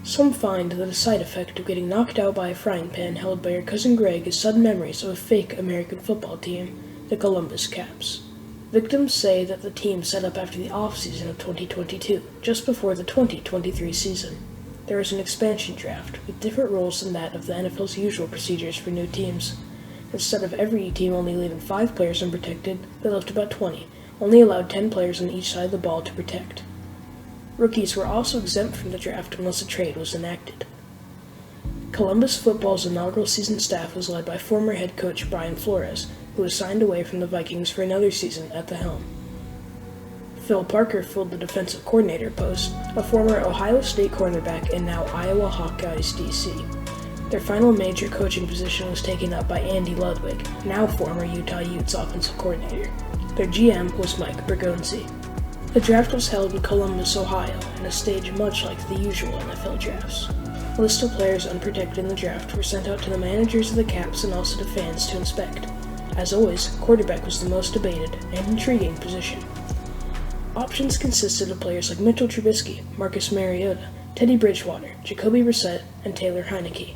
Some find that a side effect of getting knocked out by a frying pan held by your cousin Greg is sudden memories of a fake American football team, the Columbus Caps. Victims say that the team set up after the off-season of 2022, just before the 2023 season. There was an expansion draft, with different rules than that of the NFL's usual procedures for new teams. Instead of every team only leaving 5 players unprotected, they left about 20, only allowed 10 players on each side of the ball to protect. Rookies were also exempt from the draft unless a trade was enacted. Columbus football's inaugural season staff was led by former head coach Brian Flores, who was signed away from the Vikings for another season at the helm. Phil Parker filled the defensive coordinator post, a former Ohio State cornerback and now Iowa Hawkeyes DC. Their final major coaching position was taken up by Andy Ludwig, now former Utah Utes offensive coordinator. Their GM was Mike Bergonzi. The draft was held in Columbus, Ohio, in a stage much like the usual NFL drafts. Lists of players unprotected in the draft were sent out to the managers of the Caps and also to fans to inspect. As always, quarterback was the most debated and intriguing position. Options consisted of players like Mitchell Trubisky, Marcus Mariota, Teddy Bridgewater, Jacoby Brissett, and Taylor Heineke.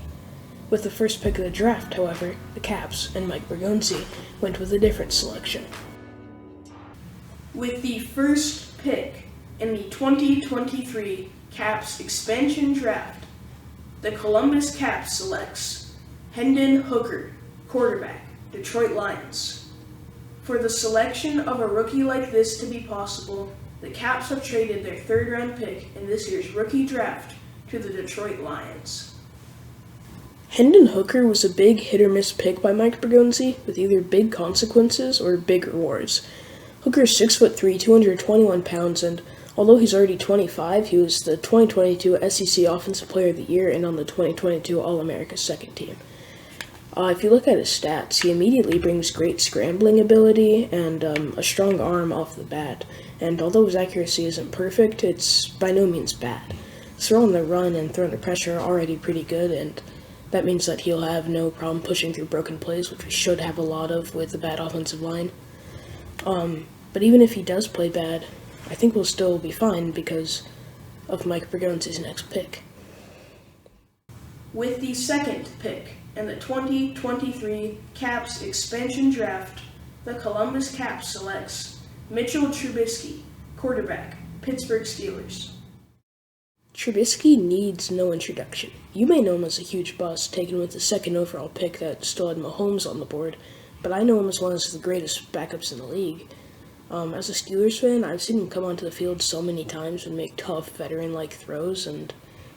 With the first pick of the draft, however, the Caps and Mike Bergonzi went with a different selection. With the first pick in the 2023 Caps expansion draft, the Columbus Caps selects Hendon Hooker, quarterback, Detroit Lions. For the selection of a rookie like this to be possible, the Caps have traded their third-round pick in this year's rookie draft to the Detroit Lions. Hendon Hooker was a big hit-or-miss pick by Mike Bergonzi, with either big consequences or big rewards. Hooker is 6'3", 221 pounds, and although he's already 25, he was the 2022 SEC Offensive Player of the Year and on the 2022 All-America second team. If you look at his stats, he immediately brings great scrambling ability and a strong arm off the bat, and although his accuracy isn't perfect, it's by no means bad. His throw on the run and throw under pressure are already pretty good, and that means that he'll have no problem pushing through broken plays, which we should have a lot of with the bad offensive line. But even if he does play bad, I think we'll still be fine because of Mike Bergonzi's next pick. With the second pick in the 2023 Caps expansion draft, the Columbus Caps selects Mitchell Trubisky, quarterback, Pittsburgh Steelers. Trubisky needs no introduction. You may know him as a huge bust, taken with the second overall pick that still had Mahomes on the board, but I know him as one of the greatest backups in the league. As a Steelers fan, I've seen him come onto the field so many times and make tough, veteran-like throws, and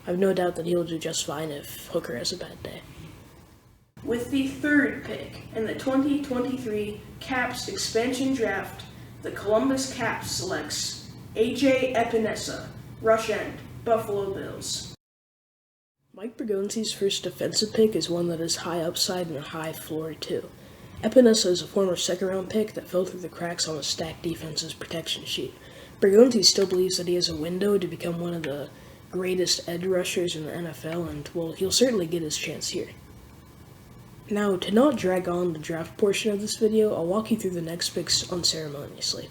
I've no doubt that he'll do just fine if Hooker has a bad day. With the third pick in the 2023 Caps expansion draft, the Columbus Caps selects A.J. Epinesa, rush end, Buffalo Bills. Mike Bergonzi's first defensive pick is one that is high upside and a high floor, too. Epinesa is a former second-round pick that fell through the cracks on the stacked defense's protection sheet. Bergonzi still believes that he has a window to become one of the greatest edge rushers in the NFL, and, well, he'll certainly get his chance here. Now, to not drag on the draft portion of this video, I'll walk you through the next picks unceremoniously.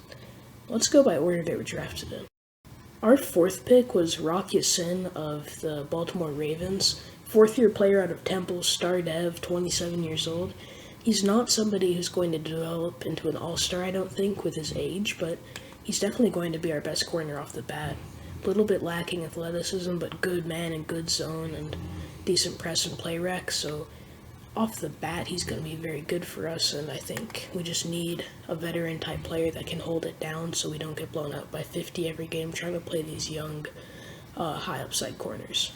Let's go by order they were drafted in. Our fourth pick was Rock Ya-Sin of the Baltimore Ravens, fourth-year player out of Temple, star dev, 27 years old. He's not somebody who's going to develop into an all-star, I don't think, with his age, but he's definitely going to be our best corner off the bat. A little bit lacking athleticism, but good man and good zone and decent press and play rec, so off the bat he's going to be very good for us, and I think we just need a veteran-type player that can hold it down so we don't get blown out by 50 every game trying to play these young, high-upside corners.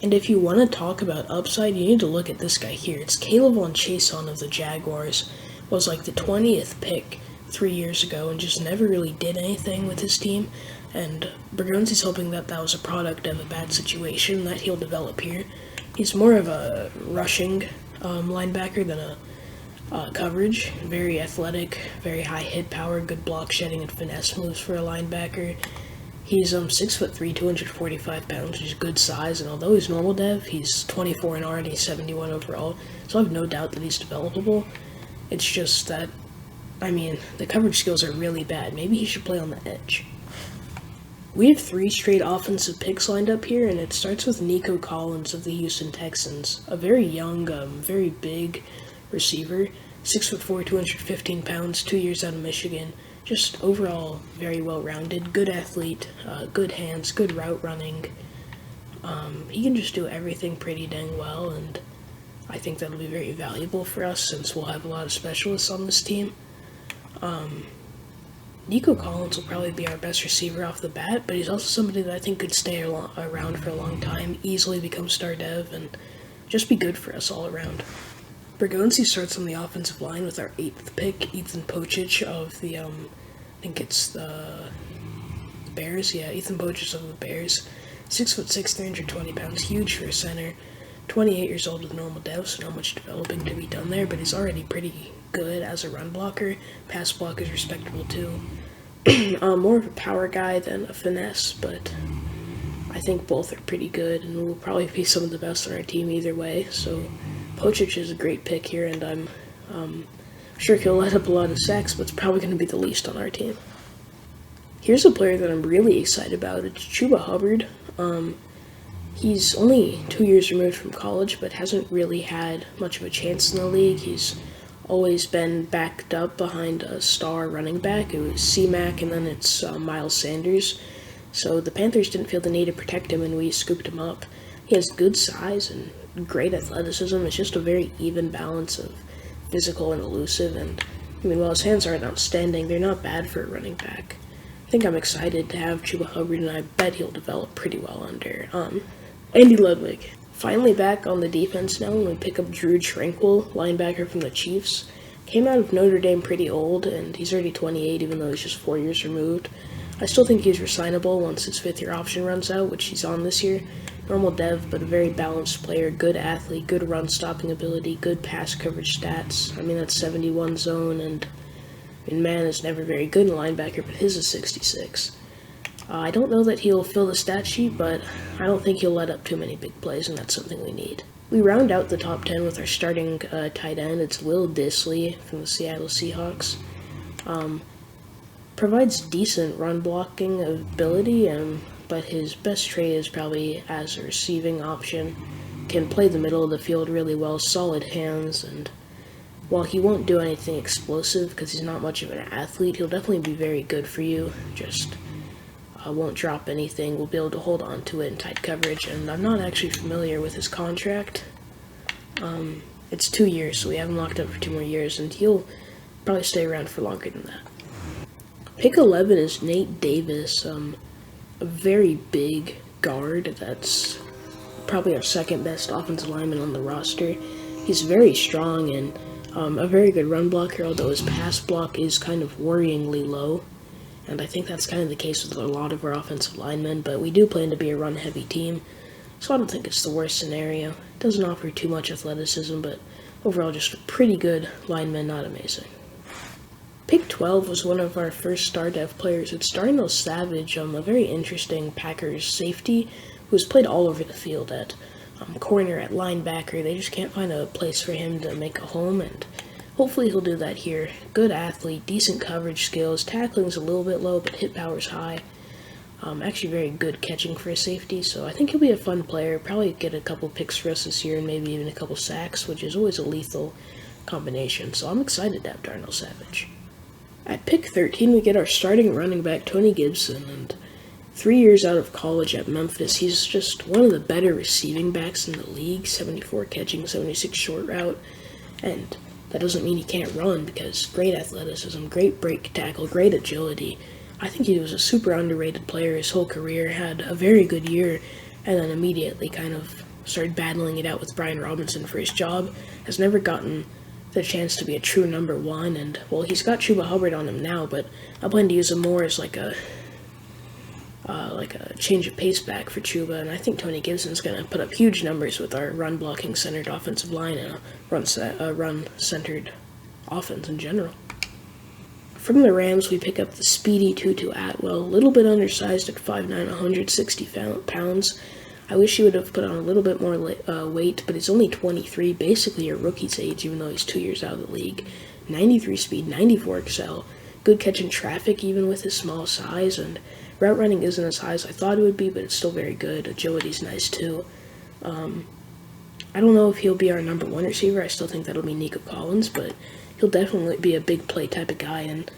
And if you want to talk about upside, you need to look at this guy here. It's K'Lavon Chaisson of the Jaguars. Was like the 20th pick 3 years ago and just never really did anything with his team. And Bergonzi's hoping that that was a product of a bad situation that he'll develop here. He's more of a rushing linebacker than a coverage. Very athletic, very high hit power, good block shedding and finesse moves for a linebacker. He's 6'3", 245 pounds, which is good size, and although he's normal dev, he's 24 and already 71 overall, so I have no doubt that he's developable. It's just that, the coverage skills are really bad. Maybe he should play on the edge. We have 3 straight offensive picks lined up here, and it starts with Nico Collins of the Houston Texans, a very young, very big receiver, 6'4", 215 pounds, 2 years out of Michigan. Just overall very well-rounded, good athlete, good hands, good route running. He can just do everything pretty dang well, and I think that'll be very valuable for us since we'll have a lot of specialists on this team. Nico Collins will probably be our best receiver off the bat, but he's also somebody that I think could stay around for a long time, easily become star dev, and just be good for us all around. Bergonzi starts on the offensive line with our 8th pick, Ethan Pocic of the, I think it's the Bears, yeah, Ethan Pocic of the Bears. 6'6", 320 pounds, huge for a center. 28 years old with normal dev, so not much developing to be done there, but he's already pretty good as a run blocker. Pass block is respectable too. More of a power guy than a finesse, but I think both are pretty good, and will probably be some of the best on our team either way. So Pocic is a great pick here, and I'm sure he'll let up a lot of sacks, but it's probably going to be the least on our team. Here's a player that I'm really excited about. It's Chuba Hubbard. He's only 2 years removed from college, but hasn't really had much of a chance in the league. He's always been backed up behind a star running back. It was C-Mac, and then it's Miles Sanders. So the Panthers didn't feel the need to protect him, and we scooped him up. He has good size and great athleticism. It's just a very even balance of physical and elusive, and I mean, while his hands aren't outstanding, they're not bad for a running back. I think I'm excited to have Chuba Hubbard, and I bet he'll develop pretty well under Andy Ludwig. Finally back on the defense now, when we pick up Drew Tranquil, linebacker from the Chiefs. Came out of Notre Dame pretty old, and he's already 28, even though he's just 4 years removed. I still think he's resignable once his 5th-year option runs out, which he's on this year. Normal dev, but a very balanced player, good athlete, good run-stopping ability, good pass coverage stats. I mean, that's 71 zone, and man is never very good in linebacker, but his is 66. I don't know that he'll fill the stat sheet, but I don't think he'll let up too many big plays, and that's something we need. We round out the top 10 with our starting tight end. It's Will Dissly from the Seattle Seahawks. Provides decent run blocking ability, but his best trait is probably as a receiving option. Can play the middle of the field really well, solid hands, and while he won't do anything explosive because he's not much of an athlete, he'll definitely be very good for you. Just won't drop anything, will be able to hold on to it in tight coverage, and I'm not actually familiar with his contract. It's 2 years, so we have him locked up for 2 more years, and he'll probably stay around for longer than that. Pick 11 is Nate Davis, a very big guard that's probably our 2nd best offensive lineman on the roster. He's very strong and a very good run blocker, although his pass block is kind of worryingly low. And I think that's kind of the case with a lot of our offensive linemen, but we do plan to be a run-heavy team, so I don't think it's the worst scenario. It doesn't offer too much athleticism, but overall just a pretty good lineman, not amazing. Pick 12 was one of our first star dev players. It's Darnell Savage, a very interesting Packers safety who's played all over the field at corner, at linebacker. They just can't find a place for him to make a home, and hopefully he'll do that here. Good athlete, decent coverage skills, tackling's a little bit low, but hit power's high. Actually very good catching for a safety, so I think he'll be a fun player. Probably get a couple picks for us this year and maybe even a couple sacks, which is always a lethal combination, so I'm excited to have Darnell Savage. At pick 13, we get our starting running back, Tony Gibson, and 3 years out of college at Memphis, he's just one of the better receiving backs in the league, 74 catching, 76 short route, and that doesn't mean he can't run, because great athleticism, great break tackle, great agility. I think he was a super underrated player his whole career, had a very good year, and then immediately kind of started battling it out with Brian Robinson for his job. Has never gotten the chance to be a true number 1, and, well, he's got Chuba Hubbard on him now, but I plan to use him more as like a change of pace back for Chuba, and I think Tony Gibson's going to put up huge numbers with our run-blocking centered offensive line and a run-centered offense in general. From the Rams, we pick up the speedy Tutu Atwell, a little bit undersized at 5'9", 160 pounds. I wish he would have put on a little bit more weight, but he's only 23, basically a rookie's age, even though he's 2 years out of the league. 93 speed, 94 excel, good catch in traffic even with his small size, and Route running isn't as high as I thought it would be, but it's still very good. Agility's nice too. I don't know if he'll be our number one receiver. I still think that'll be Nico Collins, but he'll definitely be a big play type of guy, and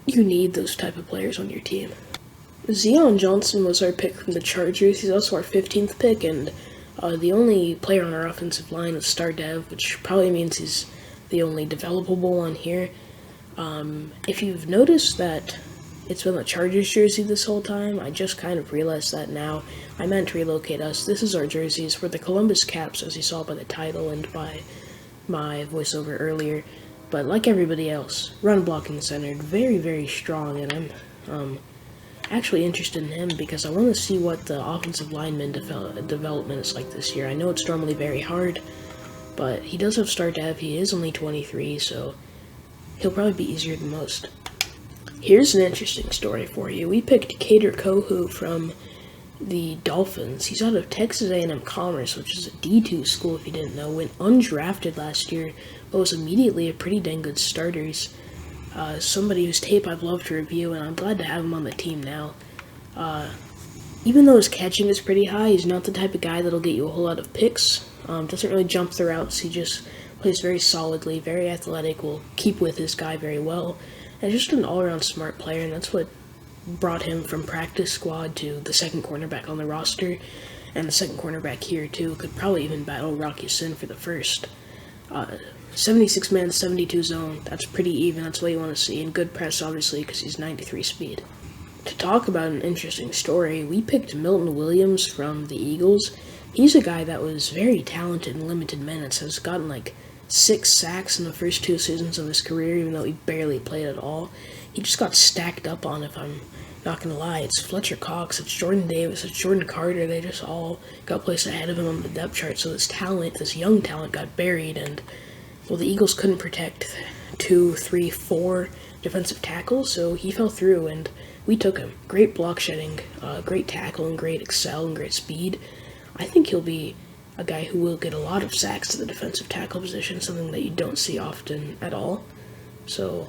you need those type of players on your team. Zion Johnson was our pick from the Chargers. He's also our 15th pick, and the only player on our offensive line is star dev, which probably means he's the only developable one here. If you've noticed that it's been the Chargers jersey this whole time, I just kind of realized that now. I meant to relocate us. This is our jerseys. We're the Columbus Caps, as you saw by the title and by my voiceover earlier. But like everybody else, run blocking centered, very, very strong, and I'm actually interested in him because I want to see what the offensive lineman development is like this year. I know it's normally very hard, but he does have star dev. He is only 23, so he'll probably be easier than most. Here's an interesting story for you. We picked Kader Kohou from the Dolphins. He's out of Texas A&M Commerce, which is a D2 school if you didn't know. Went undrafted last year, but was immediately a pretty dang good starter. He's somebody whose tape I've loved to review, and I'm glad to have him on the team now. Even though his catching is pretty high, he's not the type of guy that'll get you a whole lot of picks. Doesn't really jump the routes. He just plays very solidly, very athletic, will keep with his guy very well. And just an all-around smart player, and that's what brought him from practice squad to the second cornerback on the roster, and the second cornerback here too. Could probably even battle Rocky Sin for the first. 76 man, 72 zone, that's pretty even, that's what you want to see, and good press obviously because he's 93 speed. To talk about an interesting story, we picked Milton Williams from the Eagles. He's a guy that was very talented in limited minutes, has gotten like 6 sacks in the first 2 seasons of his career, even though he barely played at all. He just got stacked up on, if I'm not going to lie. It's Fletcher Cox, it's Jordan Davis, it's Jordan Carter. They just all got placed ahead of him on the depth chart, so this talent, this young talent got buried, and well, the Eagles couldn't protect 2, 3, 4 defensive tackles, so he fell through, and we took him. Great block shedding, great tackle, and great excel, and great speed. I think he'll be a guy who will get a lot of sacks to the defensive tackle position, something that you don't see often at all. So,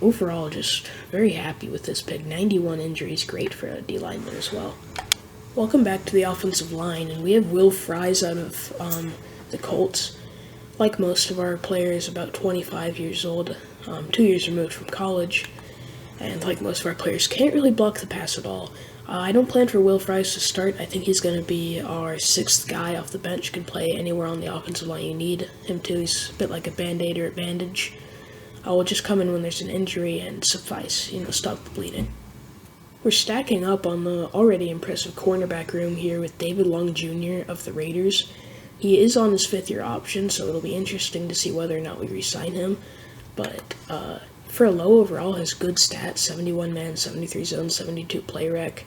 overall, just very happy with this pick. 91 injuries, great for a D lineman as well. Welcome back to the offensive line, and we have Will Fries out of the Colts. Like most of our players, about 25 years old, 2 years removed from college, and like most of our players, can't really block the pass at all. I don't plan for Will Fries to start. I think he's going to be our 6th guy off the bench, can play anywhere on the offensive line you need him to. He's a bit like a Band-Aid or a bandage. Will just come in when there's an injury and suffice, stop the bleeding. We're stacking up on the already impressive cornerback room here with David Long Jr. of the Raiders. He is on his 5th-year option, so it'll be interesting to see whether or not we re-sign him. But for a low overall, has good stats, 71 man, 73 zone, 72 play rec,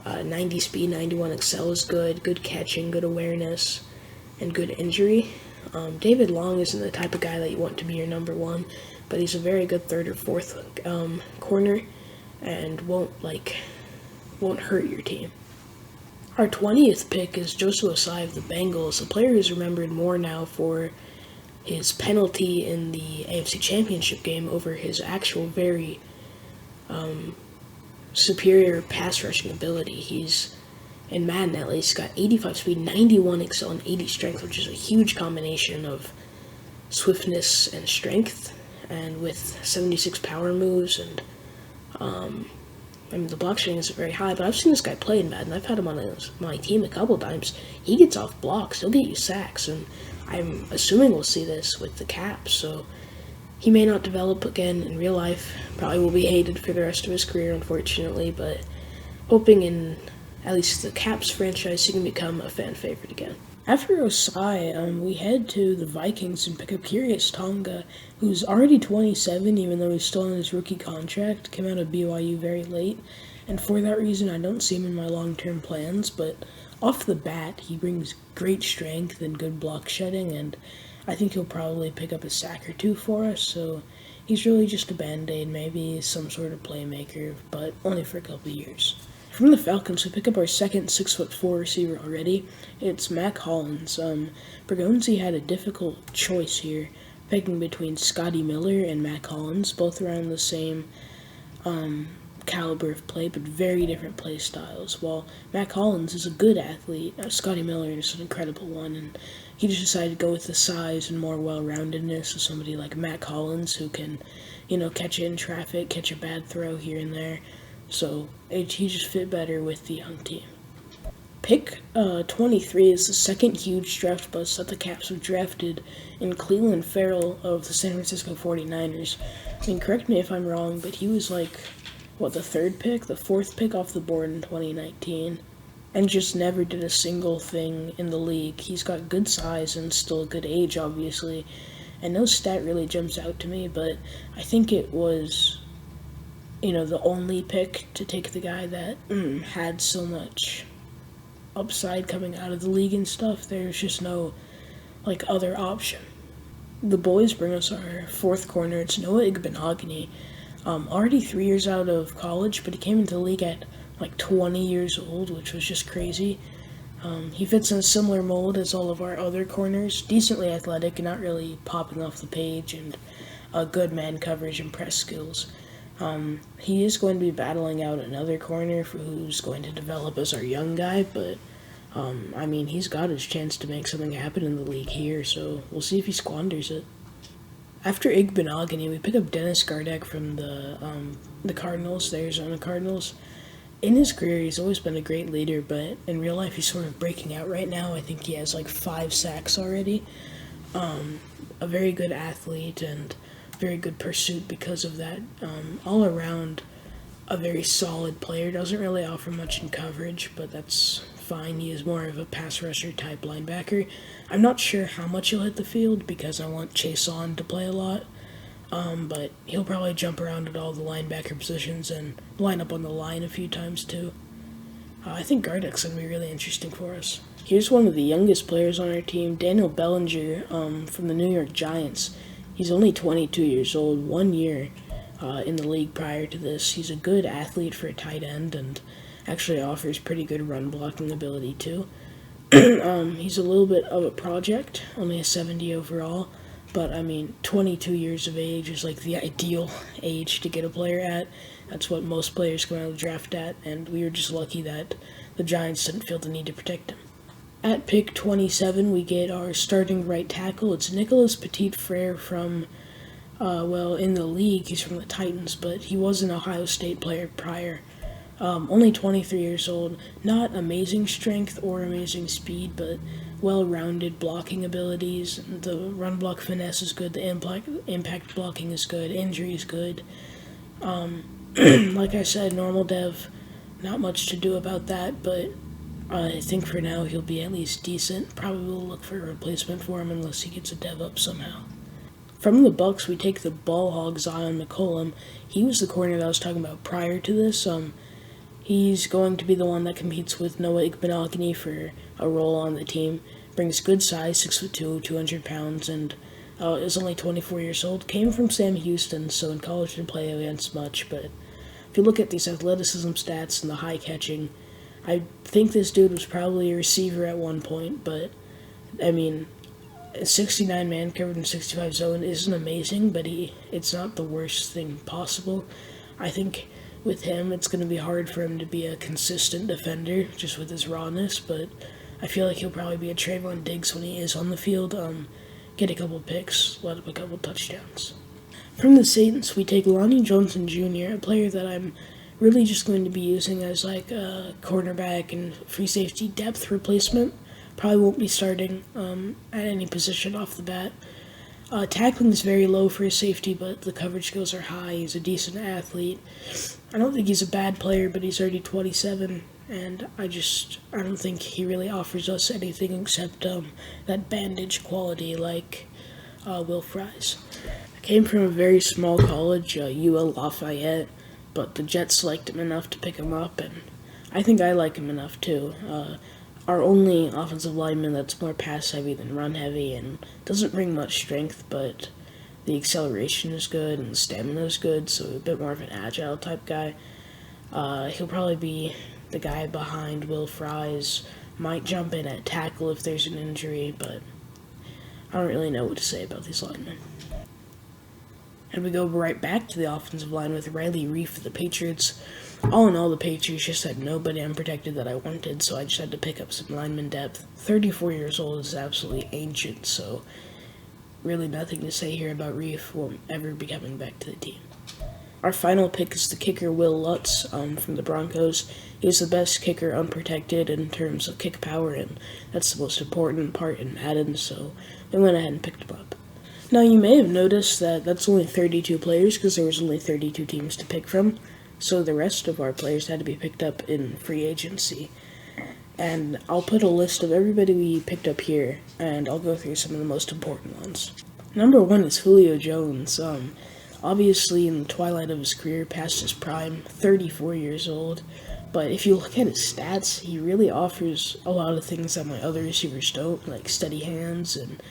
90 speed, 91 excel is good, good catching, good awareness, and good injury. David Long isn't the type of guy that you want to be your number 1, but he's a very good 3rd or 4th corner, and won't hurt your team. Our 20th pick is Joseph Ossai of the Bengals, a player who's remembered more now for his penalty in the AFC Championship game over his actual very superior pass rushing ability. He's, in Madden at least, got 85 speed, 91 excel, and 80 strength, which is a huge combination of swiftness and strength, and with 76 power moves, and the block shedding isn't very high, but I've seen this guy play in Madden. I've had him on my team a couple times. He gets off blocks. He'll get you sacks, and I'm assuming we'll see this with the Caps, so he may not develop again in real life. Probably will be hated for the rest of his career, unfortunately, but hoping in at least the Caps franchise he can become a fan favorite again. After Ossai, we head to the Vikings and pick up Kyrgios Tonga, who's already 27, even though he's still on his rookie contract, came out of BYU very late, and for that reason I don't see him in my long-term plans, but off the bat, he brings great strength and good block shedding, and I think he'll probably pick up a sack or 2 for us, so he's really just a Band-Aid, maybe some sort of playmaker, but only for a couple years. From the Falcons, we pick up our second 6'4" receiver already. It's Mac Hollins. Bergonzi had a difficult choice here, picking between Scotty Miller and Mac Hollins, both around the same caliber of play, but very different play styles. While Matt Collins is a good athlete, Scotty Miller is an incredible one, and he just decided to go with the size and more well-roundedness of somebody like Matt Collins, who can, catch in traffic, catch a bad throw here and there. So he just fit better with the young team. Pick 23 is the second huge draft bust that the Caps have drafted in Clelin Ferrell of the San Francisco 49ers. I mean, correct me if I'm wrong, but he was the fourth pick off the board in 2019, and just never did a single thing in the league. He's got good size and still a good age, obviously, and no stat really jumps out to me, but I think it was, the only pick to take the guy that had so much upside coming out of the league and stuff. There's just no other option. The boys bring us our fourth corner. It's Noah Igbinoghene. Already 3 years out of college, but he came into the league at 20 years old, which was just crazy. He fits in a similar mold as all of our other corners, decently athletic and not really popping off the page, and good man coverage and press skills. He is going to be battling out another corner for who's going to develop as our young guy, but he's got his chance to make something happen in the league here, so we'll see if he squanders it. After Igbinoghene, we pick up Dennis Gardeck from the Cardinals, the Arizona Cardinals. In his career, he's always been a great leader, but in real life, he's sort of breaking out right now. I think he has 5 sacks already. A very good athlete and very good pursuit because of that. All around, a very solid player. Doesn't really offer much in coverage, but that's fine. He is more of a pass rusher type linebacker. I'm not sure how much he'll hit the field because I want Chason to play a lot, but he'll probably jump around at all the linebacker positions and line up on the line a few times too. I think Gardeck's going to be really interesting for us. Here's one of the youngest players on our team, Daniel Bellinger from the New York Giants. He's only 22 years old, 1 year in the league prior to this. He's a good athlete for a tight end and actually offers pretty good run blocking ability too. He's a little bit of a project, only a 70 overall, but 22 years of age is the ideal age to get a player at. That's what most players come out of the draft at, and we were just lucky that the Giants didn't feel the need to protect him. At pick 27, we get our starting right tackle. It's Nicholas Petit-Frere from, in the league, he's from the Titans, but he was an Ohio State player prior. Only 23 years old, not amazing strength or amazing speed, but well-rounded blocking abilities. The run block finesse is good, the impact blocking is good, injury is good. Like I said, normal dev, not much to do about that, but I think for now he'll be at least decent. Probably will look for a replacement for him unless he gets a dev up somehow. From the Bucks, we take the ball hog Zion McCollum. He was the corner that I was talking about prior to this. He's going to be the one that competes with Noah Igbinoghene for a role on the team. Brings good size, 6'2", 200 pounds, and is only 24 years old. Came from Sam Houston, so in college didn't play against much, but if you look at these athleticism stats and the high catching, I think this dude was probably a receiver at one point, but, a 69 man covered in 65 zone isn't amazing, but it's not the worst thing possible. I think with him, it's going to be hard for him to be a consistent defender, just with his rawness, but I feel like he'll probably be a Trayvon Diggs when he is on the field, get a couple picks, let up a couple touchdowns. From the Saints, we take Lonnie Johnson Jr., a player that I'm really just going to be using as a cornerback and free safety depth replacement. Probably won't be starting at any position off the bat. Tackling is very low for a safety, but the coverage skills are high. He's a decent athlete. I don't think he's a bad player, but he's already 27, and I don't think he really offers us anything except that bandage quality like Will Fries. I came from a very small college, UL Lafayette, but the Jets liked him enough to pick him up, and I think I like him enough too. Our only offensive lineman that's more pass-heavy than run-heavy and doesn't bring much strength, but the acceleration is good and the stamina is good, so a bit more of an agile type guy. He'll probably be the guy behind Will Fries. Might jump in at tackle if there's an injury, but I don't really know what to say about these linemen. And we go right back to the offensive line with Riley Reef for the Patriots. All in all, the Patriots just had nobody unprotected that I wanted, so I just had to pick up some lineman depth. 34 years old is absolutely ancient, so really nothing to say here about Reef. Won't ever be coming back to the team. Our final pick is the kicker Will Lutz from the Broncos. He's the best kicker unprotected in terms of kick power, and that's the most important part in Madden, so we went ahead and picked him up. Now, you may have noticed that that's only 32 players because there was only 32 teams to pick from, so the rest of our players had to be picked up in free agency. And I'll put a list of everybody we picked up here, and I'll go through some of the most important ones. Number 1 is Julio Jones. Obviously in the twilight of his career, past his prime, 34 years old. But if you look at his stats, he really offers a lot of things that my other receivers don't, like steady hands and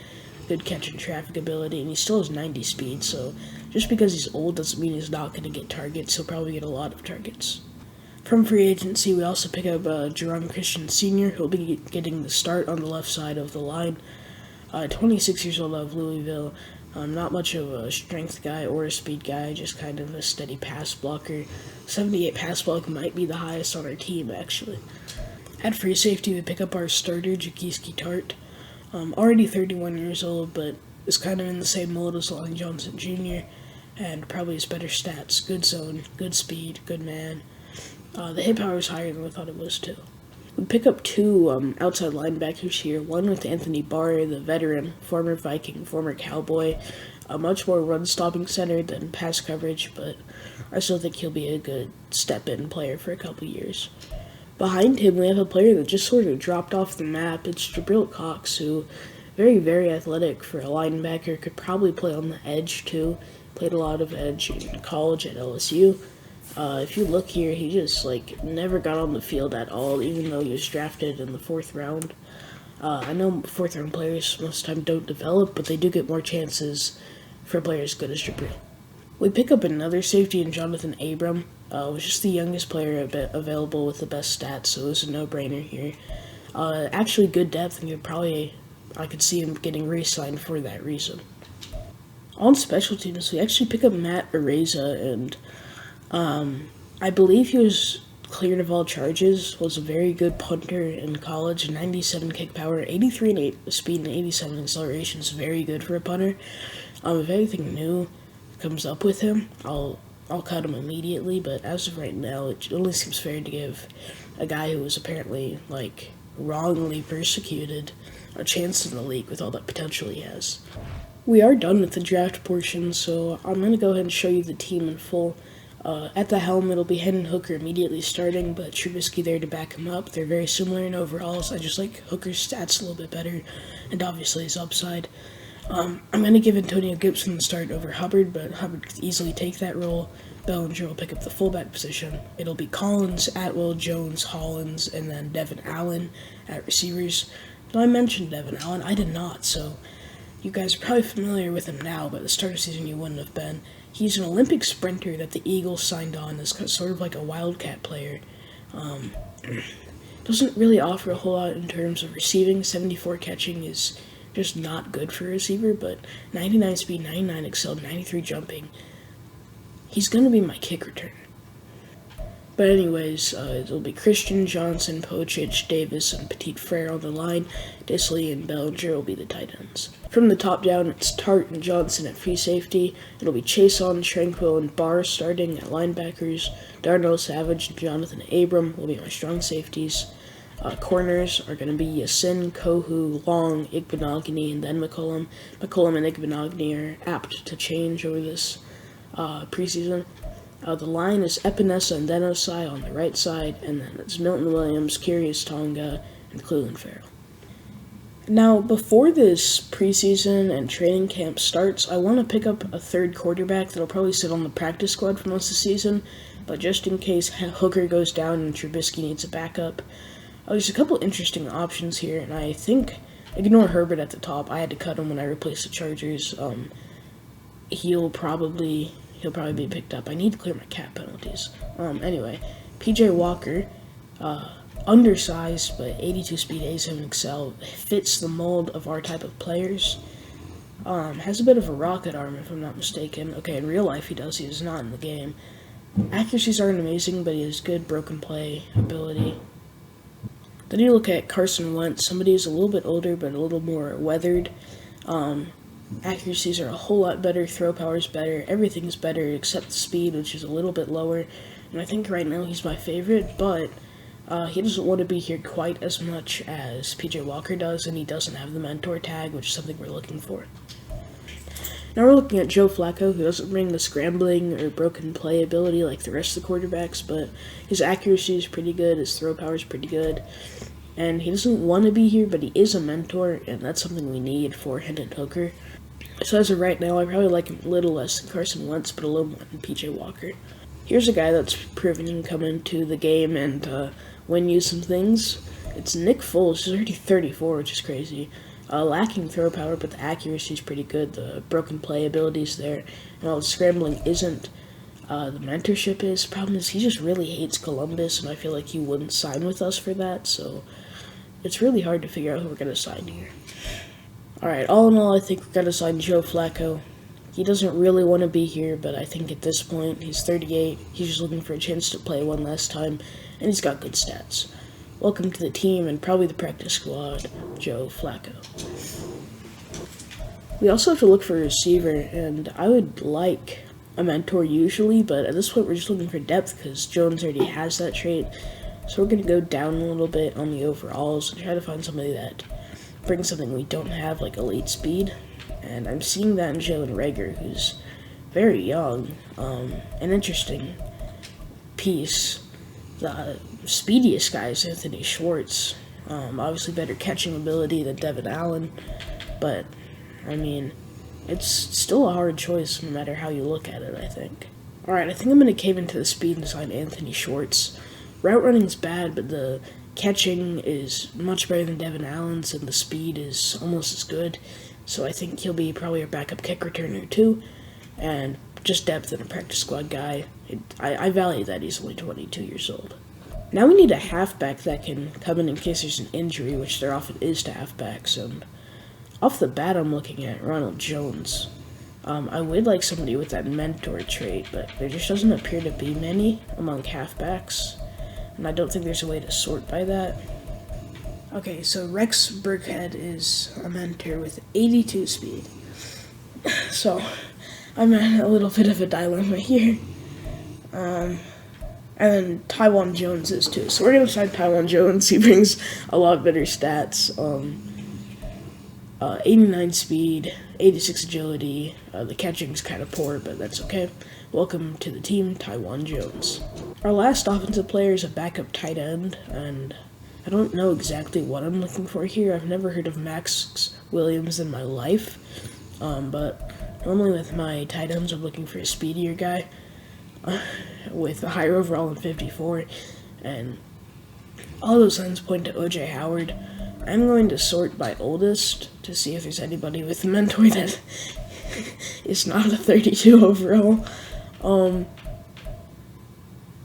good catch and traffic ability, and he still has 90 speed, so just because he's old doesn't mean he's not going to get targets. He'll probably get a lot of targets. From free agency, we also pick up Jerome Christian Sr., who'll be getting the start on the left side of the line. 26 years old out of Louisville. Not much of a strength guy or a speed guy, just kind of a steady pass blocker. 78 pass block might be the highest on our team, actually. At free safety, we pick up our starter, Jaquiski Tart. Already 31 years old, but is kind of in the same mold as Lonnie Johnson Jr., and probably has better stats. Good zone, good speed, good man. The hit power is higher than we thought it was, too. We pick up 2 outside linebackers here, one with Anthony Barr, the veteran, former Viking, former Cowboy, a much more run-stopping center than pass coverage, but I still think he'll be a good step-in player for a couple years. Behind him, we have a player that just sort of dropped off the map. It's Jabril Cox, who, very, very athletic for a linebacker, could probably play on the edge, too. Played a lot of edge in college at LSU. If you look here, he just, never got on the field at all, even though he was drafted in the 4th round. I know 4th-round players most of the time don't develop, but they do get more chances for players as good as Jabril. We pick up another safety in Jonathan Abram. Was just the youngest player available with the best stats, so it was a no-brainer here. Actually good depth, and I could see him getting re-signed for that reason. On special teams, we actually pick up Matt Areza, and I believe he was cleared of all charges, was a very good punter in college, 97 kick power, 83 speed, and 87 acceleration is very good for a punter. If anything new comes up with him, I'll cut him immediately, but as of right now, it only seems fair to give a guy who was apparently, wrongly persecuted a chance in the league with all that potential he has. We are done with the draft portion, so I'm going to go ahead and show you the team in full. At the helm, it'll be Hendon Hooker immediately starting, but Trubisky there to back him up. They're very similar in overalls. I just like Hooker's stats a little bit better, and obviously his upside. I'm going to give Antonio Gibson the start over Hubbard, but Hubbard could easily take that role. Bellinger will pick up the fullback position. It'll be Collins, Atwell, Jones, Hollins, and then Devin Allen at receivers. Now, I mentioned Devin Allen. I did not, so you guys are probably familiar with him now, but at the start of the season you wouldn't have been. He's an Olympic sprinter that the Eagles signed on as sort of like a wildcat player. Doesn't really offer a whole lot in terms of receiving. 74 catching is just not good for a receiver, but 99 speed, 99 excelled, 93 jumping. He's going to be my kick returner. But anyways, it'll be Christian, Johnson, Pochich, Davis, and Petit Frere on the line. Disley and Bellinger will be the tight ends. From the top down, it's Tart and Johnson at free safety. It'll be Chason, Tranquil, and Barr starting at linebackers. Darnell Savage and Jonathan Abram will be my strong safeties. Corners are going to be Yasin, Kohu, Long, Igbenogany, and then McCollum. McCollum and Igbenogany are apt to change over this preseason. The line is Epinesa and then Osai on the right side, and then it's Milton Williams, Kyrgios Tonga, and Cleveland Farrell. Now, before this preseason and training camp starts, I want to pick up a third quarterback that'll probably sit on the practice squad for most of the season, but just in case Hooker goes down and Trubisky needs a backup. There's a couple interesting options here, and I think, ignore Herbert at the top. I had to cut him when I replaced the Chargers. He'll probably be picked up. I need to clear my cap penalties. Anyway, PJ Walker, undersized, but 82 speed, 87 excel, fits the mold of our type of players. Has a bit of a rocket arm, if I'm not mistaken. Okay, in real life he does. He does not in the game. Accuracies aren't amazing, but he has good broken play ability. Then you look at Carson Wentz, somebody who's a little bit older, but a little more weathered. Accuracies are a whole lot better, throw power's better, everything's better except the speed, which is a little bit lower. And I think right now he's my favorite, but he doesn't want to be here quite as much as PJ Walker does, and he doesn't have the mentor tag, which is something we're looking for. Now we're looking at Joe Flacco, who doesn't bring the scrambling or broken play ability like the rest of the quarterbacks, but his accuracy is pretty good, his throw power is pretty good, and he doesn't want to be here, but he is a mentor, and that's something we need for Hendon Hooker. So as of right now, I probably like him a little less than Carson Wentz, but a little more than PJ Walker. Here's a guy that's proven he can come into the game and win you some things. It's Nick Foles. He's already 34, which is crazy. Lacking throw power, but the accuracy is pretty good. The broken play ability's there, and while the scrambling isn't, the mentorship is. Problem is, he just really hates Columbus, and I feel like he wouldn't sign with us for that, so it's really hard to figure out who we're going to sign here. Alright, all in all, I think we're going to sign Joe Flacco. He doesn't really want to be here, but I think at this point, he's 38, he's just looking for a chance to play one last time, and he's got good stats. Welcome to the team, and probably the practice squad, Joe Flacco. We also have to look for a receiver, and I would like a mentor usually, but at this point we're just looking for depth because Jones already has that trait. So we're going to go down a little bit on the overalls and try to find somebody that brings something we don't have, like elite speed. And I'm seeing that in Jalen Reagor, who's very young, an interesting piece. The speediest guy is Anthony Schwartz. Obviously better catching ability than Devin Allen, but I mean, it's still a hard choice no matter how you look at it, I think. Alright, I think I'm going to cave into the speed and sign Anthony Schwartz. Route running's bad, but the catching is much better than Devin Allen's, and the speed is almost as good. So I think he'll be probably our backup kick returner too, and just depth and a practice squad guy. I value that he's only 22 years old. Now we need a halfback that can come in case there's an injury, which there often is to halfbacks, and off the bat I'm looking at Ronald Jones. I would like somebody with that mentor trait, but there just doesn't appear to be many among halfbacks, and I don't think there's a way to sort by that. Okay, so Rex Burkhead is a mentor with 82 speed. So, I'm at a little bit of a dilemma here. And then Taiwan Jones is too. So we're going to sign Taiwan Jones. He brings a lot better stats. 89 speed, 86 agility. The catching's kind of poor, but that's okay. Welcome to the team, Taiwan Jones. Our last offensive player is a backup tight end, and I don't know exactly what I'm looking for here. I've never heard of Max Williams in my life, but normally with my tight ends, I'm looking for a speedier guy with a higher overall than 54, and all those signs point to O.J. Howard. I'm going to sort by oldest to see if there's anybody with a mentor that is not a 32 overall.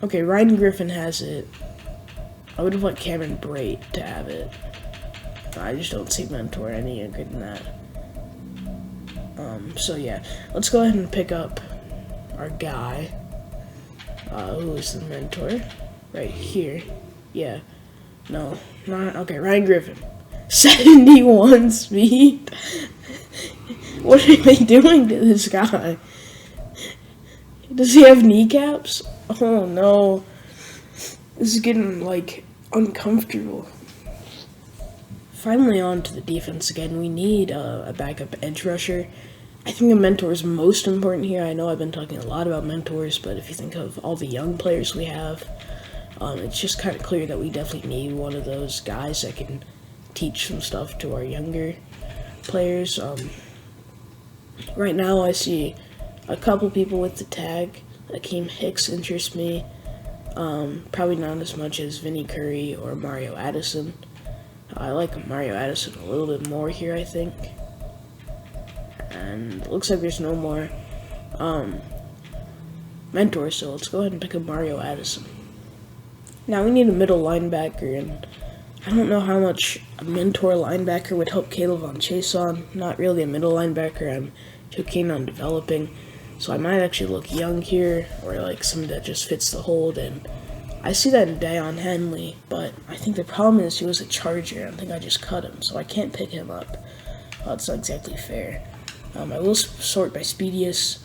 Okay, Ryan Griffin has it. I would have liked Cameron Brate to have it. I just don't see mentor any younger than that. So yeah, let's go ahead and pick up our guy, who is the mentor, right here. Yeah, no, not, okay, Ryan Griffin. 71 speed? What are they doing to this guy? Does he have kneecaps? Oh no. This is getting, like, uncomfortable. Finally on to the defense again. We need a backup edge rusher. I think a mentor is most important here. I know I've been talking a lot about mentors, but if you think of all the young players we have, it's just kind of clear that we definitely need one of those guys that can teach some stuff to our younger players. Right now I see a couple people with the tag. Akeem Hicks interests me. Probably not as much as Vinny Curry or Mario Addison. I like Mario Addison a little bit more here, I think. And it looks like there's no more mentors, so let's go ahead and pick up Mario Addison. Now we need a middle linebacker, and I don't know how much a mentor linebacker would help Caleb on Chase on. Not really a middle linebacker I'm too keen on developing. So I might actually look young here, or like somebody that just fits the hold. And I see that in Deion Henley, but I think the problem is he was a Charger. I think I just cut him, so I can't pick him up. It's not exactly fair. I will sort by Speedius,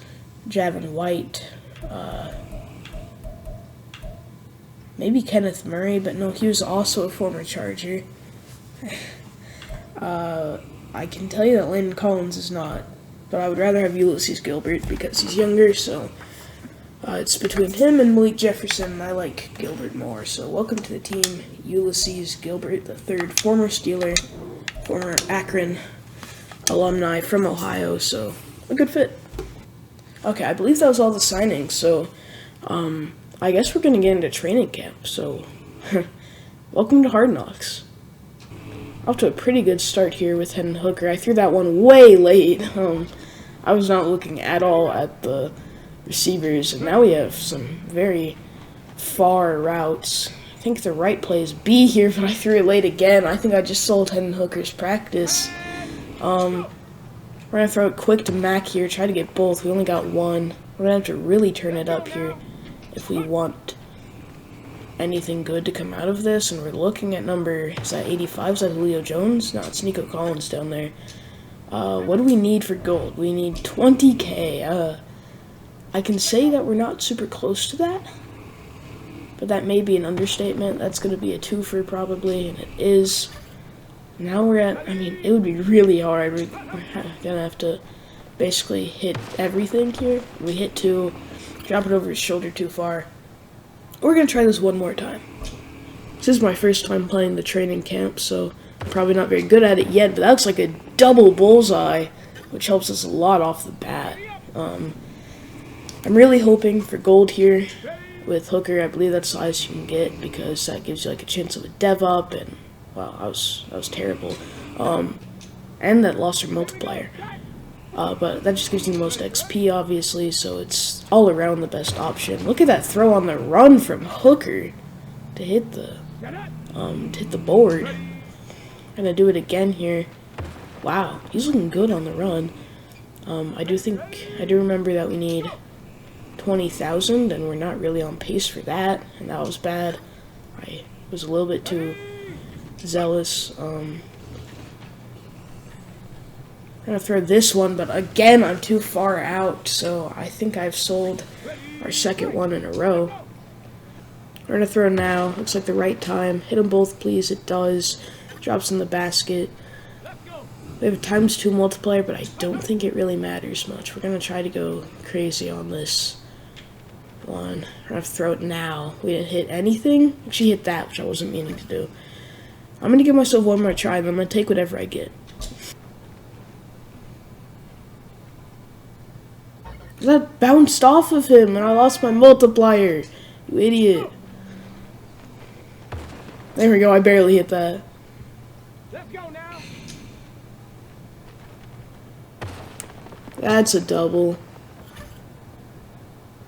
Javin White, maybe Kenneth Murray, but no, he was also a former Charger. I can tell you that Landon Collins is not, but I would rather have Ulysses Gilbert because he's younger, so it's between him and Malik Jefferson, and I like Gilbert more. So welcome to the team, Ulysses Gilbert III, former Steeler, former Akron alumni from Ohio, so a good fit. Okay, I believe that was all the signings, so I guess we're going to get into training camp, so welcome to Hard Knocks. Off to a pretty good start here with Hendon Hooker. I threw that one way late. I was not looking at all at the receivers, and now we have some very far routes. I think the right play is B here, but I threw it late again. I think I just sold Hendon Hooker's practice. We're going to throw it quick to Mac here, try to get both. We only got one. We're going to have to really turn it up here if we want anything good to come out of this. And we're looking at number, is that 85? Is that Julio Jones? No, it's Nico Collins down there. What do we need for gold? We need 20K. I can say that we're not super close to that, but that may be an understatement. That's going to be a twofer probably, and it is. Now we're at, I mean, it would be really hard. We're going to have to basically hit everything here. We hit 2, drop it over his shoulder too far. We're going to try this one more time. This is my first time playing the training camp, so I'm probably not very good at it yet, but that's like a double bullseye, which helps us a lot off the bat. I'm really hoping for gold here with Hooker. I believe that's the highest you can get because that gives you like a chance of a dev up, and wow, that was terrible. And that lost our multiplier. But that just gives you the most XP, obviously, so it's all around the best option. Look at that throw on the run from Hooker to hit the board. Gonna do it again here. Wow, he's looking good on the run. I do remember that we need 20,000, and we're not really on pace for that, and that was bad. I was a little bit too zealous. I'm gonna throw this one, but again, I'm too far out, so I think I've sold our second one in a row. We're gonna throw now. Looks like the right time. Hit them both, please. It does. Drops in the basket. We have a ×2 multiplier, but I don't think it really matters much. We're gonna try to go crazy on this one. We're gonna throw it now. We didn't hit anything. Actually hit that, which I wasn't meaning to do. I'm gonna give myself one more try, and I'm gonna take whatever I get. That bounced off of him, and I lost my multiplier. You idiot. There we go, I barely hit that. Let's go now. That's a double.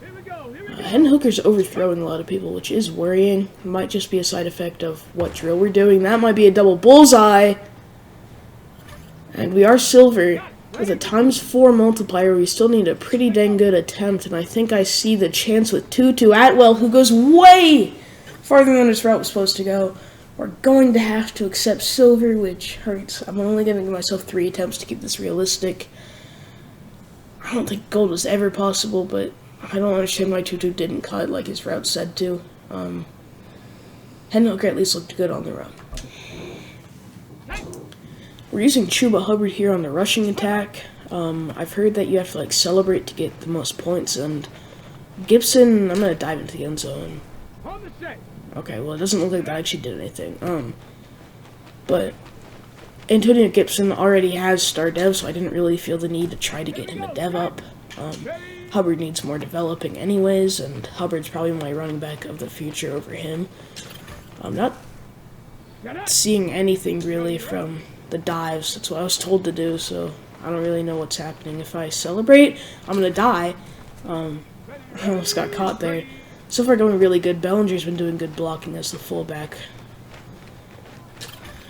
Here we go. Hendon Hooker's overthrowing a lot of people, which is worrying. It might just be a side effect of what drill we're doing. That might be a double bullseye. And we are silver. With a ×4 multiplier, we still need a pretty dang good attempt, and I think I see the chance with Tutu Atwell, who goes way farther than his route was supposed to go. We're going to have to accept silver, which hurts. I'm only going to give myself 3 attempts to keep this realistic. I don't think gold was ever possible, but I don't understand why Tutu didn't cut like his route said to. Hendon Hooker at least looked good on the run. We're using Chuba Hubbard here on the rushing attack. I've heard that you have to like celebrate to get the most points, and Gibson, I'm gonna dive into the end zone. On the set. Okay, well it doesn't look like that actually did anything. But Antonio Gibson already has star dev, so I didn't really feel the need to try to get him a dev up. Hubbard needs more developing anyways, and Hubbard's probably my running back of the future over him. I'm not seeing anything really from the dives. That's what I was told to do, so I don't really know what's happening. If I celebrate, I'm gonna die. I almost got caught there. So far going really good. Bellinger's been doing good blocking as the fullback.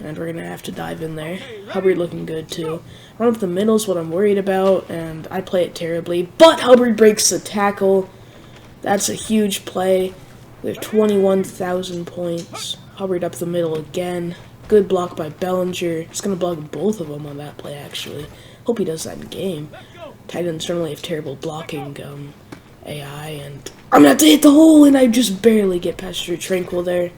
and we're going to have to dive in there. Hubbard looking good, too. Run up the middle is what I'm worried about, and I play it terribly. But Hubbard breaks the tackle. That's a huge play. We have 21,000 points. Hubbard up the middle again. Good block by Bellinger. He's going to block both of them on that play, actually. Hope he does that in game. Tight ends normally have terrible blocking AI, and I'm going to have to hit the hole, and I just barely get past Drew Tranquil there.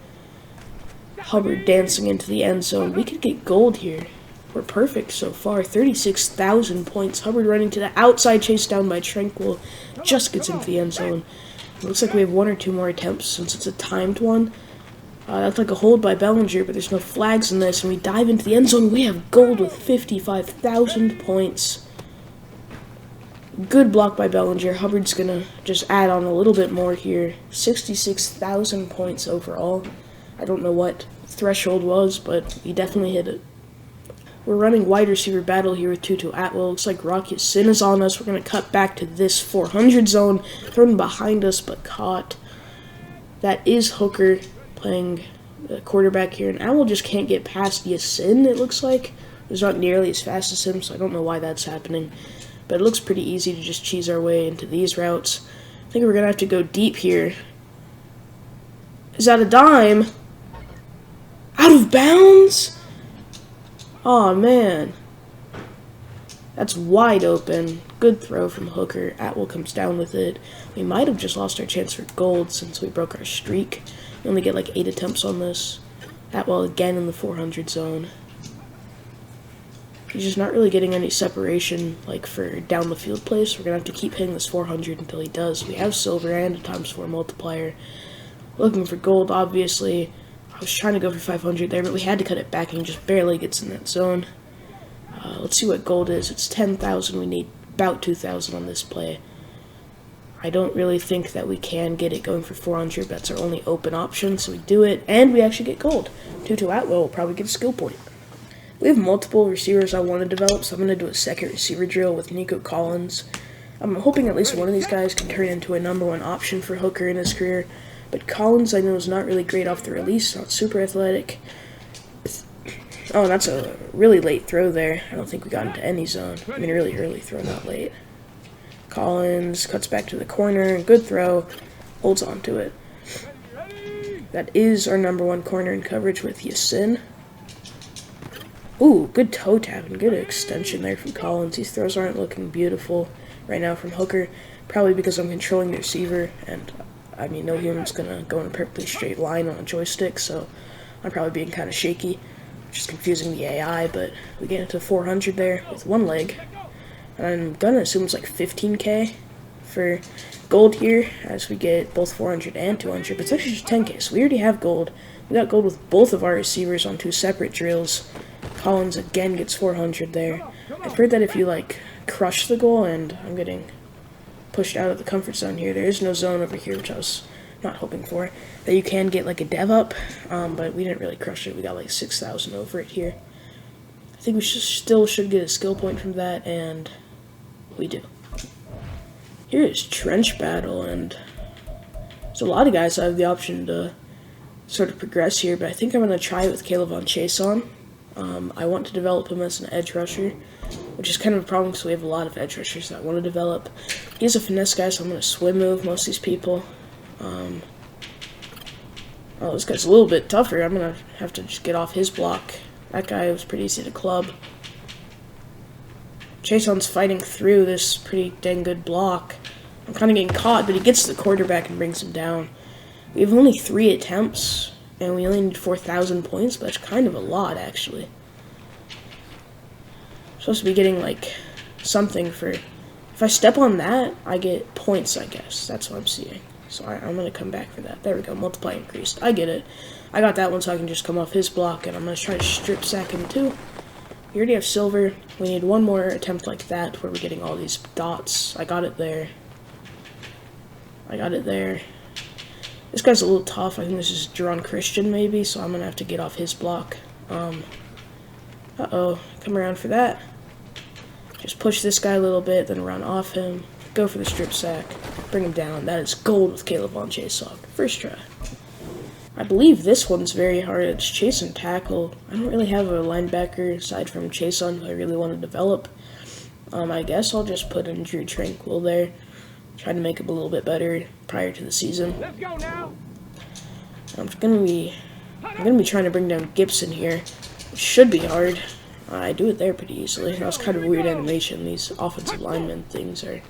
Hubbard dancing into the end zone. We could get gold here. We're perfect so far. 36,000 points. Hubbard running to the outside, chased down by Tranquil. Just gets into the end zone. It looks like we have one or two more attempts since it's a timed one. That's like a hold by Bellinger, but there's no flags in this. And we dive into the end zone. We have gold with 55,000 points. Good block by Bellinger. Hubbard's going to just add on a little bit more here. 66,000 points overall. I don't know what threshold was, but he definitely hit it. We're running wide receiver battle here with Tutu Atwell. Looks like Rocky Sin is on us. We're going to cut back to this 400 zone. Thrown behind us, but caught. That is Hooker playing the quarterback here. And Atwell just can't get past Yasin, it looks like. He's not nearly as fast as him, so I don't know why that's happening. But it looks pretty easy to just cheese our way into these routes. I think we're going to have to go deep here. Is that a dime? Out of bounds? Aw, man. That's wide open. Good throw from Hooker. Atwell comes down with it. We might have just lost our chance for gold since we broke our streak. We only get like 8 attempts on this. Atwell again in the 400 zone. He's just not really getting any separation like for down the field plays. We're going to have to keep hitting this 400 until he does. We have silver and a ×4 multiplier. Looking for gold, obviously. I was trying to go for 500 there, but we had to cut it back, and he just barely gets in that zone. Let's see what gold is. It's 10,000. We need about 2,000 on this play. I don't really think that we can get it going for 400. That's our only open option, so we do it, and we actually get gold. Tutu Atwell will probably get a skill point. We have multiple receivers I want to develop, so I'm going to do a second receiver drill with Nico Collins. I'm hoping at least one of these guys can turn into a #1 option for Hooker in his career. But Collins, I know, is not really great off the release, not super athletic. Oh, and that's a really late throw there. I don't think we got into any zone. I mean, a really early throw, not late. Collins cuts back to the corner. Good throw. Holds on to it. That is our #1 corner in coverage with Yasin. Ooh, good toe tap and good extension there from Collins. These throws aren't looking beautiful right now from Hooker. Probably because I'm controlling the receiver, and I mean, no human's going to go in a perfectly straight line on a joystick, so I'm probably being kind of shaky, which is confusing the AI, but we get into 400 there with one leg. And I'm going to assume it's like 15k for gold here, as we get both 400 and 200, but it's actually just 10k, so we already have gold. We got gold with both of our receivers on 2 separate drills. Collins again gets 400 there. I've heard that if you, like, crush the goal, and I'm getting pushed out of the comfort zone here. There is no zone over here, which I was not hoping for. That you can get like a dev up, but we didn't really crush it. We got like 6,000 over it here. I think we still should get a skill point from that, and we do. Here is Trench Battle, and there's a lot of guys I have the option to sort of progress here, but I think I'm going to try it with Kayvon Chaisson. I want to develop him as an edge rusher, which is kind of a problem because we have a lot of edge rushers that I want to develop. He's a finesse guy, so I'm going to swim move most of these people. Oh, this guy's a little bit tougher. I'm going to have to just get off his block. That guy was pretty easy to club. Chaison's fighting through this pretty dang good block. I'm kind of getting caught, but he gets to the quarterback and brings him down. We have only 3 attempts, and we only need 4,000 points, but that's kind of a lot, actually. I'm supposed to be getting, like, something for... If I step on that, I get points, I guess. That's what I'm seeing. So I'm going to come back for that. There we go. Multiply increased. I get it. I got that one so I can just come off his block, and I'm going to try to strip sack him, too. We already have silver. We need one more attempt like that where we're getting all these dots. I got it there. I got it there. This guy's a little tough. I think this is Jerron Christian, maybe, so I'm going to have to get off his block. Uh-oh. Come around for that. Just push this guy a little bit, then run off him. Go for the strip sack. Bring him down. That is gold with Kayvon Chaisson. First try. I believe this one's very hard. It's chase and tackle. I don't really have a linebacker aside from Chason who I really want to develop. I guess I'll just put in Drew Tranquil there. Try to make him a little bit better prior to the season. Let's go now. I'm gonna be trying to bring down Gibson here. It should be hard. I do it there pretty easily. That was kind of a weird animation. These offensive lineman things are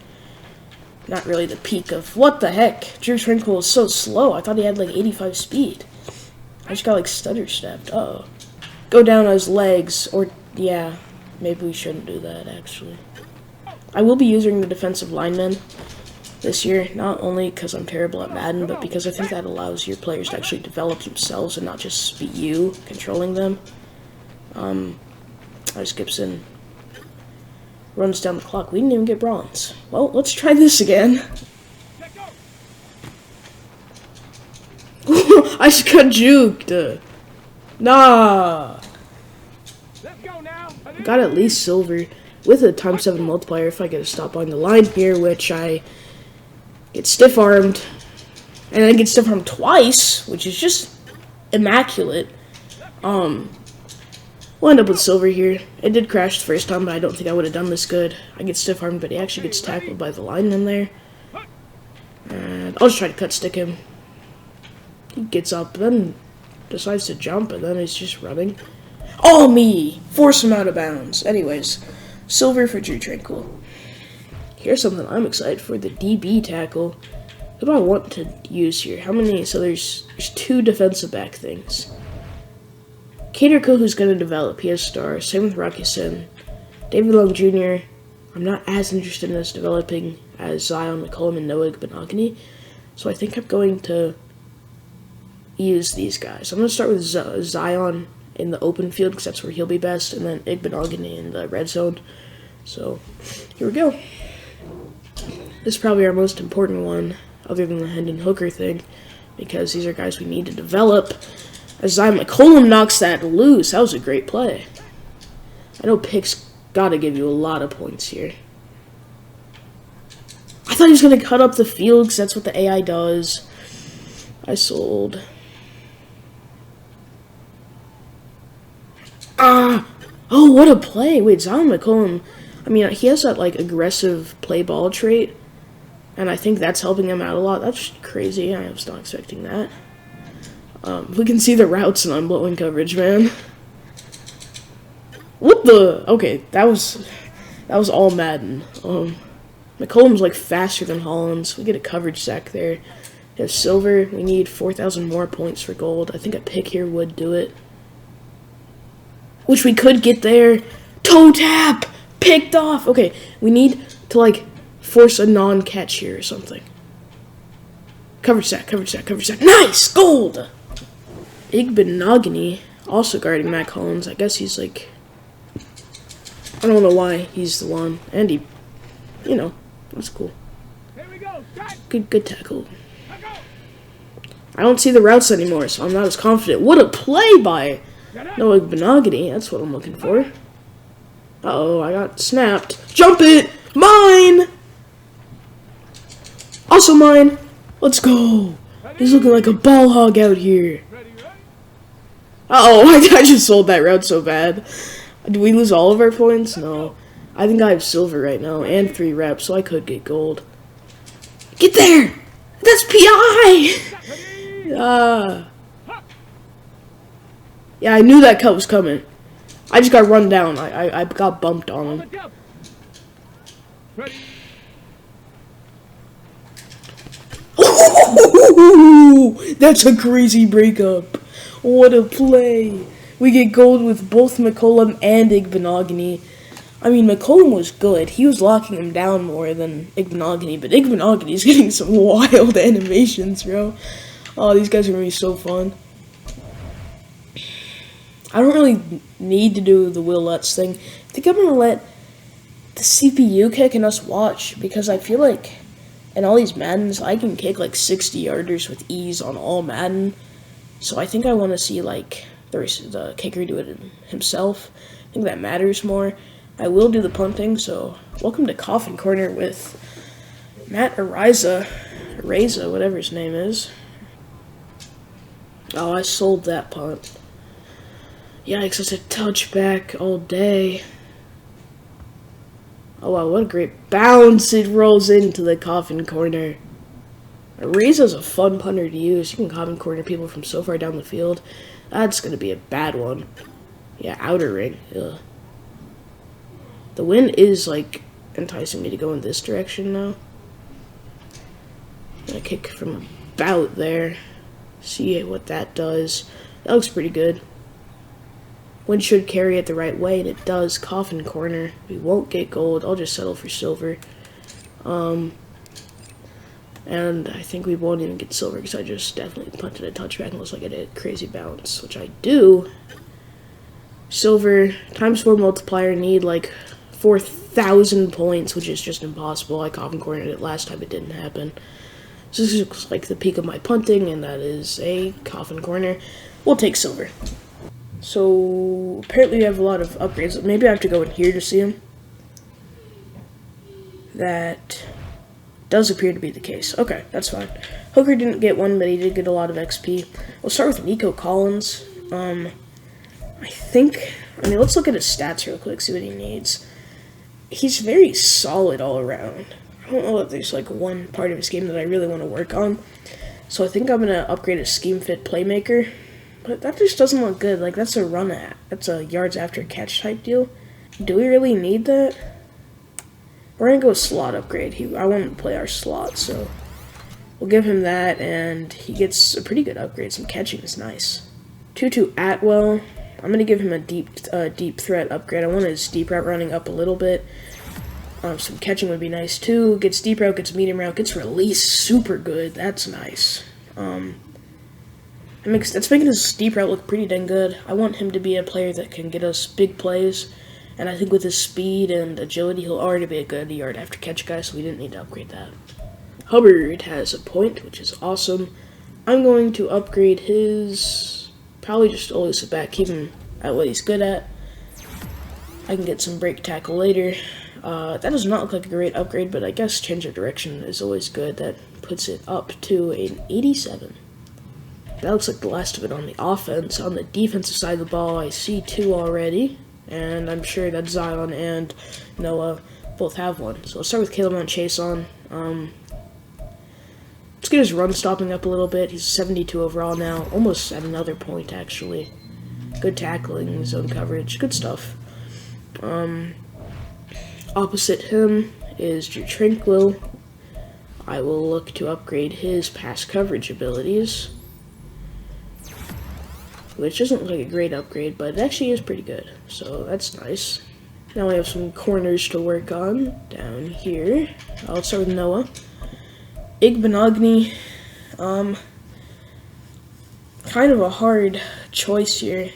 not really the peak of... What the heck? Drew Tranquil is so slow. I thought he had like 85 speed. I just got like stutter stepped. Uh-oh. Go down on his legs. Or, yeah, maybe we shouldn't do that, actually. I will be using the defensive linemen this year, not only because I'm terrible at Madden, but because I think that allows your players to actually develop themselves and not just be you controlling them. As Gibson runs down the clock. We didn't even get bronze. Well, let's try this again. Let go. I just got juked. Nah. Let's go now. I got at least silver with a times 7 multiplier if I get a stop on the line here, which I get stiff-armed. And I get stiff-armed twice, which is just immaculate. We'll end up with silver here. It did crash the first time, but I don't think I would have done this good. I get stiff-armed, but he actually gets tackled by the lineman there. And I'll just try to cut stick him. He gets up, then decides to jump, and then he's just running. Oh, me! Force him out of bounds. Anyways, silver for Drew Tranquil. Here's something I'm excited for, the DB tackle. What do I want to use here? How many? So there's 2 defensive back things. Kader Kohu's going to develop. He has stars. Same with Rocky Sin. David Long Jr. I'm not as interested in us developing as Zion McCollum and Noah Igbenogany. So I think I'm going to use these guys. I'm going to start with Zion in the open field because that's where he'll be best. And then Igbenogany in the red zone. So here we go. This is probably our most important one other than the Hendon Hooker thing. Because these are guys we need to develop. As Zion McCollum knocks that loose. That was a great play. I know Pick's got to give you a lot of points here. I thought he was going to cut up the field because that's what the AI does. I sold. Ah! Oh, what a play. Wait, Zion McCollum, I mean, he has that, like, aggressive play ball trait. And I think that's helping him out a lot. That's crazy. I was not expecting that. We can see the routes and I'm blowing coverage, man. What the? Okay, that was all Madden. McCollum's like faster than Hollins. We get a coverage sack there. We have silver. We need 4,000 more points for gold. I think a pick here would do it. Which we could get there. Toe tap! Picked off! Okay, we need to like force a non-catch here or something. Coverage sack, coverage sack, coverage sack. Nice! Gold! Igbenogany, also guarding Matt Collins. I guess he's like... I don't know why he's the one. And he... You know, that's cool. Here we go. Strike. Good tackle. Let go. I don't see the routes anymore, so I'm not as confident. What a play by Noah Igbenogany. That's what I'm looking for. Uh-oh, I got snapped. Jump it! Mine! Also mine! Let's go! He's looking like a ball hog out here. Ready, ready. Uh-oh, I just sold that route so bad. Did we lose all of our points? No. I think I have silver right now and 3 reps, so I could get gold. Get there! That's PI! Yeah, I knew that cut was coming. I just got run down. I got bumped on him. Ready. Ooh, that's a crazy breakup. What a play. We get gold with both McCollum and Igbenogany. I mean, McCollum was good. He was locking him down more than Igbenogany, but Igbenogany's getting some wild animations, bro. Oh, these guys are going to be so fun. I don't really need to do the Will Lutz thing. I think I'm going to let the CPU kick and us watch, because I feel like in all these Maddens, I can kick like 60-yarders with ease on all Madden. So I think I want to see like the kicker do it himself. I think that matters more. I will do the punting, so welcome to Coffin Corner with Matt Ariza, whatever his name is. Oh, I sold that punt. Yikes, it's a touchback all day. Oh wow, what a great bounce. It rolls into the coffin corner. Ariza's a fun punter to use. You can coffin corner people from so far down the field. That's going to be a bad one. Yeah, outer ring. Ugh. The wind is, like, enticing me to go in this direction now. Gonna kick from about there. See what that does. That looks pretty good. Wind should carry it the right way, and it does. Coffin corner. We won't get gold. I'll just settle for silver. And I think we won't even get silver because I just definitely punted a touchback and looks like I did a crazy bounce, which I do. Silver times 4 multiplier, need like 4,000 points, which is just impossible. I coffin cornered it last time, it didn't happen. So this looks like the peak of my punting, and that is a coffin corner. We'll take silver. So apparently we have a lot of upgrades. Maybe I have to go in here to see them. That does appear to be the case. Okay, that's fine. Hooker didn't get one, but he did get a lot of XP. We'll start with Nico Collins. I mean, let's look at his stats real quick, see what he needs. He's very solid all around. I don't know if there's like one part of his game that I really want to work on. So I think I'm going to upgrade his scheme fit playmaker. But that just doesn't look good. Like, that's a yards after catch type deal. Do we really need that? We're going to go slot upgrade. I want to play our slot, so we'll give him that, and he gets a pretty good upgrade. Some catching is nice. Tutu Atwell. I'm going to give him a deep threat upgrade. I want his deep route running up a little bit. Some catching would be nice, too. Gets deep route, gets medium route, gets release. Super good. That's nice. That's making his deep route look pretty dang good. I want him to be a player that can get us big plays. And I think with his speed and agility, he'll already be a good yard after catch guy, so we didn't need to upgrade that. Hubbard has a point, which is awesome. I'm going to upgrade his, probably just elusive back, keep him at what he's good at. I can get some break tackle later. That does not look like a great upgrade, but I guess change of direction is always good. That puts it up to an 87. That looks like the last of it on the offense. On the defensive side of the ball, I see 2 already. And I'm sure that Zion and Noah both have one. So let's start with Caleb Chase on. Let's get his run stopping up a little bit. He's 72 overall now. Almost at another point, actually. Good tackling, zone coverage, good stuff. Opposite him is Drew Tranquil. I will look to upgrade his pass coverage abilities, which doesn't look like a great upgrade, but it actually is pretty good, so that's nice. Now we have some corners to work on down here. I'll start with Noah. Igbenogany, kind of a hard choice here.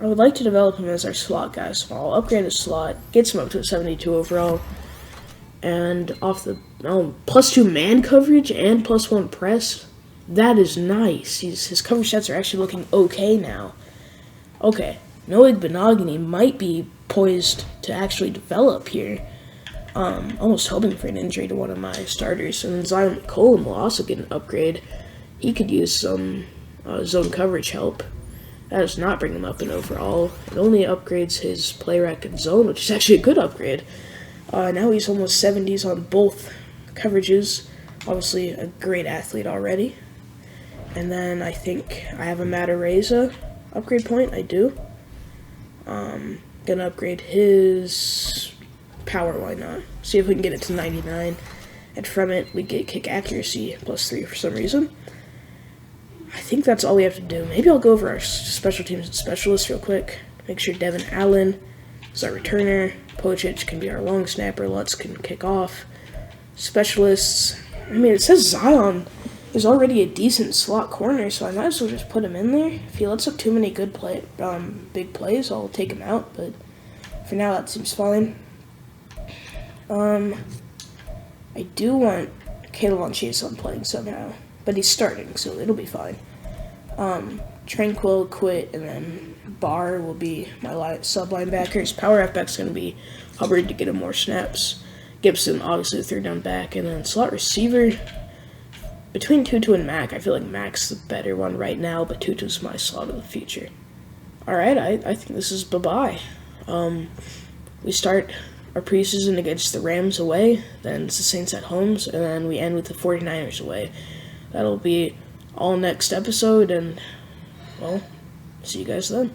I would like to develop him as our slot guy, so I'll upgrade his slot, gets him up to a 72 overall, and off the +2 man coverage and +1 press. That is nice. His coverage stats are actually looking okay now. Okay, Noah Igbenogany might be poised to actually develop here. Almost hoping for an injury to one of my starters. And Zion McCollum will also get an upgrade. He could use some zone coverage help. That does not bring him up in overall. It only upgrades his play rec and zone, which is actually a good upgrade. Now he's almost 70s on both coverages. Obviously a great athlete already. And then I think I have a Matt Araiza upgrade point. I do. Gonna upgrade his power, why not? See if we can get it to 99. And from it, we get kick accuracy +3 for some reason. I think that's all we have to do. Maybe I'll go over our special teams and specialists real quick. Make sure Devin Allen is our returner. Pocic can be our long snapper. Lutz can kick off. Specialists. I mean, it says Zion is already a decent slot corner, so I might as well just put him in there. If he lets up too many good big plays, I'll take him out, but for now that seems fine. I do want Caleb Chase on playing somehow, but he's starting, so it'll be fine. Tranquil quit, and then Barr will be my sub linebackers. Power halfback's going to be Hubbard to get him more snaps. Gibson, obviously, the third down back, and then slot receiver. between Tutu and Mac, I feel like Mac's the better one right now, but Tutu's my slot of the future. Alright, I think this is bye-bye. We start our preseason against the Rams away, then it's the Saints at home, and then we end with the 49ers away. That'll be all next episode, and, well, see you guys then.